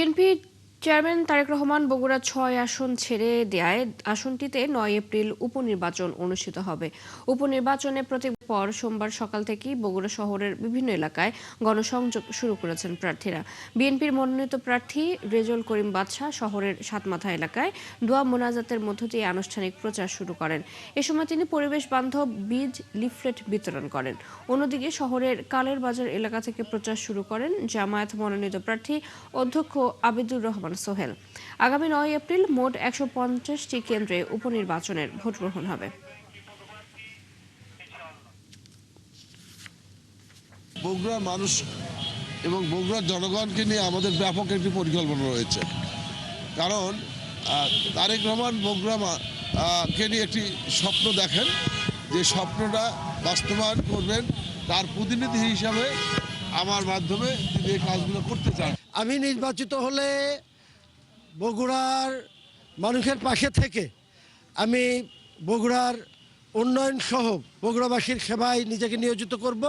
BNP chairman Tarique Rahman Bogura ৬ আসন ছেড়ে দেয়ায় আসনটিতে ৯ এপ্রিল উপনির্বাচন অনুষ্ঠিত হবে। উপনির্বাচনে প্রতীক পর সোমবার সকাল থেকেই বগুড়া শহরের বিভিন্ন এলাকায় গণসংযোগ শুরু করেছেন প্রার্থীরা। বিএনপির মনোনীত প্রার্থী রেজল করিম বাদশা শহরের সাতমাথা এলাকায় দোয়া মোনাজাতের মধ্য দিয়ে আনুষ্ঠানিক প্রচার শুরু করেন। এ সময় তিনি পরিবেশ বান্ধব বীজ লিফলেট বিতরণ করেন। অন্যদিকে শহরের কালের বাজার এলাকা থেকে প্রচার শুরু করেন জামায়াত মনোনীত প্রার্থী অধ্যক্ষ আবিদুর রহমান সোহেল। আগামী ৯ এপ্রিল মোট ১৫০টি কেন্দ্রে উপনির্বাচনের ভোট গ্রহণ হবে। বগুড়ার মানুষ এবং বগুড়ার জনগণকে নিয়ে আমাদের ব্যাপক একটি পরিকল্পনা রয়েছে। কারণ তারেক রহমান বগুড়া কে নিয়ে একটি স্বপ্ন দেখেন, যে স্বপ্নটা বাস্তবায়ন করবেন তার প্রতিনিধি হিসাবে আমার মাধ্যমে তিনি এই কাজগুলো করতে চান। আমি নির্বাচিত হলে বগুড়ার মানুষের পাশে থেকে আমি বগুড়ার উন্নয়ন সহ বগুড়াবাসীর সেবায় নিজেকে নিয়োজিত করব।